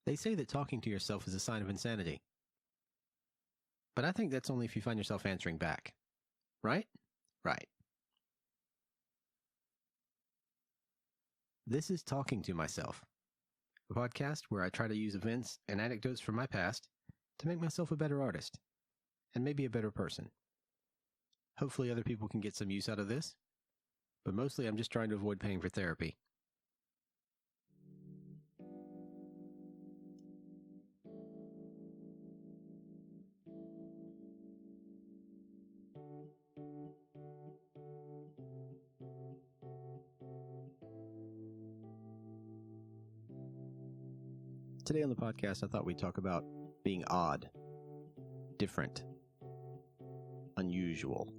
They say that talking to yourself is a sign of insanity. But I think that's only if you find yourself answering back. Right? Right. This is Talking to Myself, a podcast where I try to use events and anecdotes from my past to make myself a better artist, and maybe a better person. Hopefully other people can get some use out of this, but mostly I'm just trying to avoid paying for therapy. Today on the podcast, I thought we'd talk about being odd, different, unusual.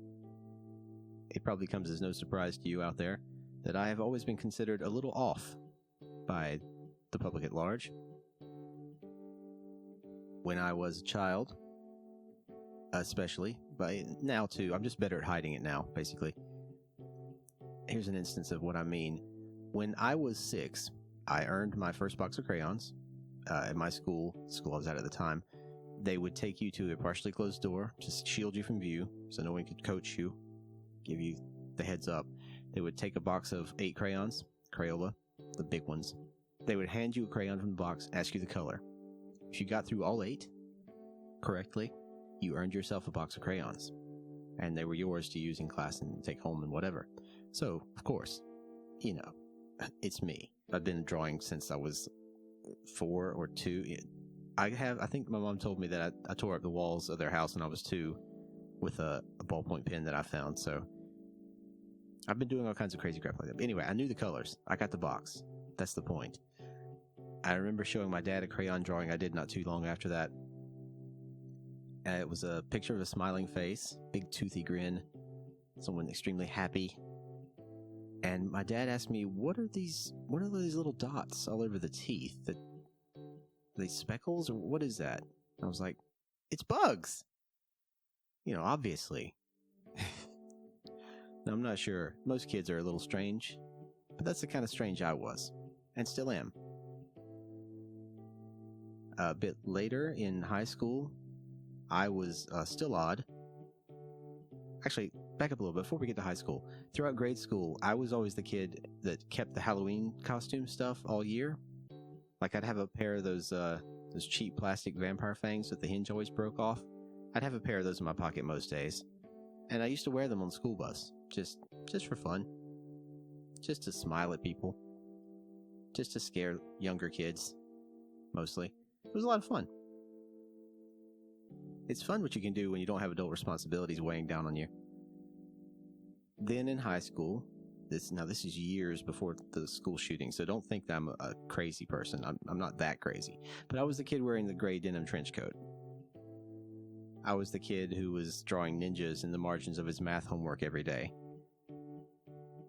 It probably comes as no surprise to you out there that I have always been considered a little off by the public at large. When I was a child, especially, but now too, I'm just better at hiding it now, basically. Here's an instance of what I mean. When I was 6, I earned my first box of crayons. At my school I was at the time, they would take you to a partially closed door to shield you from view so no one could coach you, give you the heads up. They would take a box of 8 crayons, Crayola, the big ones. They would hand you a crayon from the box, ask you the color. If you got through all 8 correctly, you earned yourself a box of crayons, and they were yours to use in class and take home and whatever. So, of course, it's me. I've been drawing since I was 4 or 2. I think my mom told me that I tore up the walls of their house when I was 2 with a ballpoint pen that I found. So I've been doing all kinds of crazy crap like that. But anyway, I knew the colors. I got the box. That's the point. I remember showing my dad a crayon drawing I did not too long after that. It was a picture of a smiling face, big toothy grin, someone extremely happy. And my dad asked me, what are these little dots all over the teeth? Are they speckles, or what is that? I was like, it's bugs. Obviously. Now, I'm not sure. Most kids are a little strange, but that's the kind of strange I was, and still am. A bit later in high school, I was still odd. Actually, back up a little bit before we get to high school. Throughout grade school, I was always the kid that kept the Halloween costume stuff all year. Like, I'd have a pair of those cheap plastic vampire fangs that the hinge always broke off. I'd have a pair of those in my pocket most days. And I used to wear them on the school bus, just for fun. Just to smile at people. Just to scare younger kids, mostly. It was a lot of fun. It's fun what you can do when you don't have adult responsibilities weighing down on you. Then in high school, this is years before the school shooting, so don't think that I'm a crazy person. I'm not that crazy. But I was the kid wearing the gray denim trench coat. I was the kid who was drawing ninjas in the margins of his math homework every day.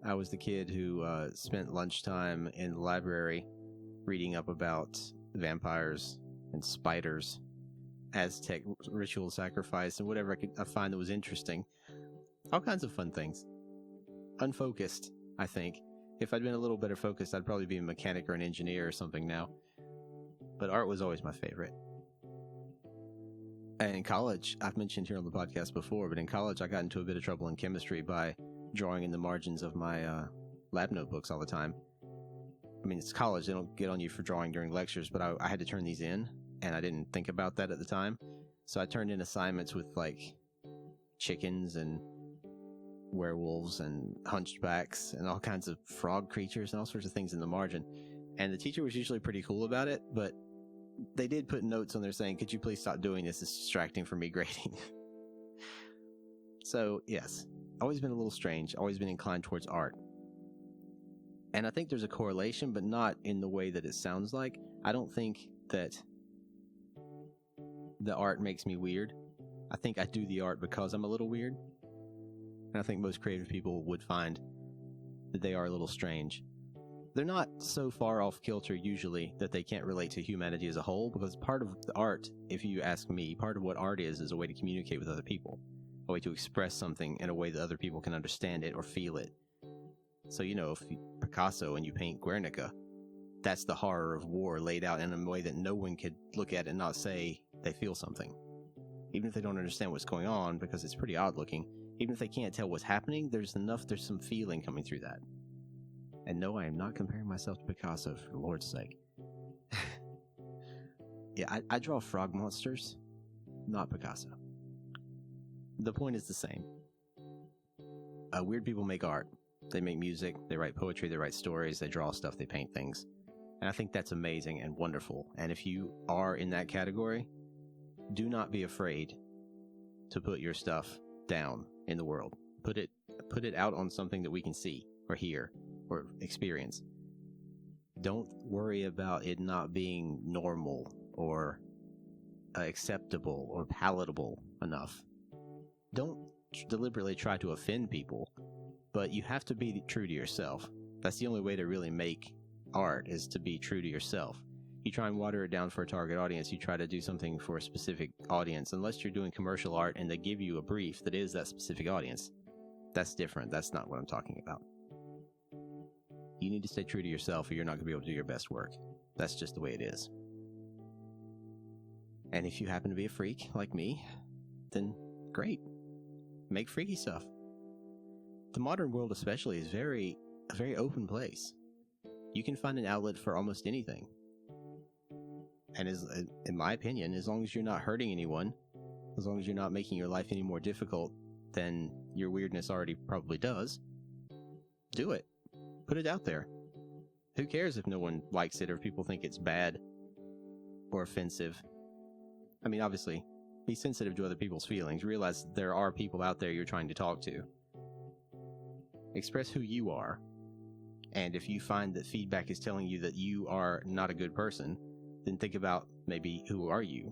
I was the kid who spent lunchtime in the library reading up about vampires and spiders, Aztec ritual sacrifice, and whatever I could find that was interesting. All kinds of fun things. Unfocused, I think. If I'd been a little better focused, I'd probably be a mechanic or an engineer or something now. But art was always my favorite. And in college, I've mentioned here on the podcast before, but in college I got into a bit of trouble in chemistry by drawing in the margins of my lab notebooks all the time. I mean, it's college, they don't get on you for drawing during lectures, but I had to turn these in, and I didn't think about that at the time. So I turned in assignments with, like, chickens and werewolves and hunchbacks and all kinds of frog creatures and all sorts of things in the margin. And the teacher was usually pretty cool about it, but they did put notes on there saying, could you please stop doing this? It's distracting for me grading. So, yes, always been a little strange, always been inclined towards art. And I think there's a correlation, but not in the way that it sounds like. I don't think that the art makes me weird. I think I do the art because I'm a little weird. And I think most creative people would find that they are a little strange. They're not so far off kilter usually that they can't relate to humanity as a whole, because part of the art, if you ask me, part of what art is a way to communicate with other people, a way to express something in a way that other people can understand it or feel it. So, if you Picasso and you paint Guernica, that's the horror of war laid out in a way that no one could look at it and not say they feel something. Even if they don't understand what's going on, because it's pretty odd looking, even if they can't tell what's happening, there's some feeling coming through that. And no, I am not comparing myself to Picasso, for the Lord's sake. Yeah, I draw frog monsters, not Picasso. The point is the same. Weird people make art. They make music, they write poetry, they write stories, they draw stuff, they paint things. And I think that's amazing and wonderful. And if you are in that category, do not be afraid to put your stuff down in the world. Put it out on something that we can see or hear or experience. Don't worry about it not being normal or acceptable or palatable enough. Don't deliberately try to offend people, but you have to be true to yourself. That's the only way to really make art, is to be true to yourself. You try and water it down for a target audience, you try to do something for a specific audience, unless you're doing commercial art and they give you a brief that is that specific audience. That's different. That's not what I'm talking about. You need to stay true to yourself or you're not going to be able to do your best work. That's just the way it is. And if you happen to be a freak like me, then great. Make freaky stuff. The modern world especially is a very open place. You can find an outlet for almost anything. And in my opinion, as long as you're not hurting anyone, as long as you're not making your life any more difficult than your weirdness already probably does, do it. Put it out there. Who cares if no one likes it or if people think it's bad or offensive? I mean, obviously, be sensitive to other people's feelings. Realize there are people out there you're trying to talk to. Express who you are. And if you find that feedback is telling you that you are not a good person, then think about maybe who are you,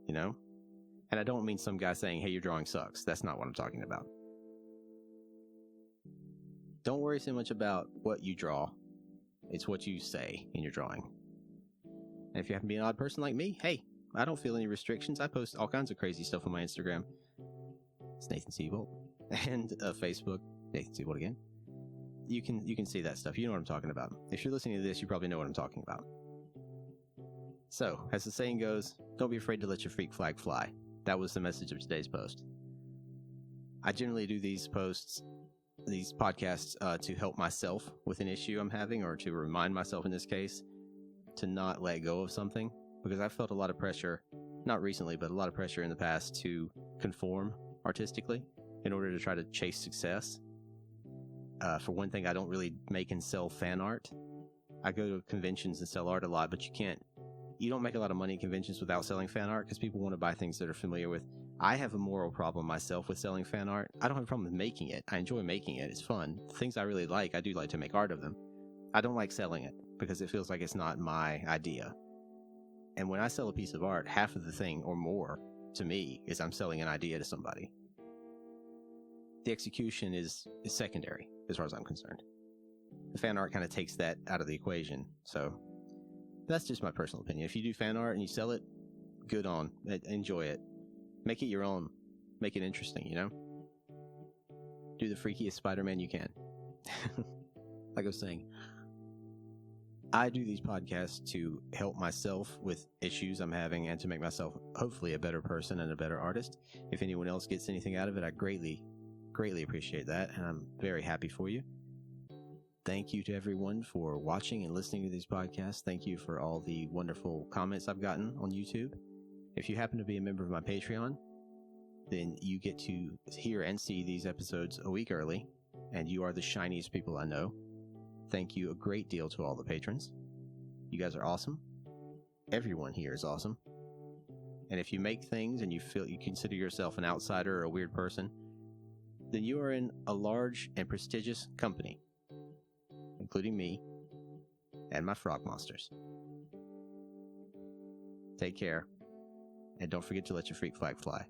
you know? And I don't mean some guy saying, hey, your drawing sucks. That's not what I'm talking about. Don't worry so much about what you draw. It's what you say in your drawing. And if you happen to be an odd person like me, hey, I don't feel any restrictions. I post all kinds of crazy stuff on my Instagram. It's Nathan Seabolt. And Facebook, Nathan Seabolt again. You can see that stuff. You know what I'm talking about. If you're listening to this, you probably know what I'm talking about. So, as the saying goes, don't be afraid to let your freak flag fly. That was the message of today's post. I generally do these podcasts, to help myself with an issue I'm having, or to remind myself in this case, to not let go of something. Because I've felt a lot of pressure, not recently, but a lot of pressure in the past to conform artistically in order to try to chase success. For one thing, I don't really make and sell fan art. I go to conventions and sell art a lot, but you don't make a lot of money at conventions without selling fan art because people want to buy things that they're familiar with. I have a moral problem myself with selling fan art. I don't have a problem with making it. I enjoy making it. It's fun. Things I really like, I do like to make art of them. I don't like selling it because it feels like it's not my idea. And when I sell a piece of art, half of the thing or more to me is I'm selling an idea to somebody. The execution is secondary as far as I'm concerned. The fan art kind of takes that out of the equation. So that's just my personal opinion. If you do fan art and you sell it, good on. Enjoy it. Make it your own. Make it interesting, you know? Do the freakiest Spider-Man you can. Like I was saying, I do these podcasts to help myself with issues I'm having and to make myself hopefully a better person and a better artist. If anyone else gets anything out of it, I greatly appreciate that, and I'm very happy for you. Thank you to everyone for watching and listening to these podcasts. Thank you for all the wonderful comments I've gotten on YouTube. If you happen to be a member of my Patreon, then you get to hear and see these episodes a week early, and you are the shiniest people I know. Thank you a great deal to all the patrons. You guys are awesome. Everyone here is awesome. And if you make things and you consider yourself an outsider or a weird person, then you are in a large and prestigious company, including me and my frog monsters. Take care, and don't forget to let your freak flag fly.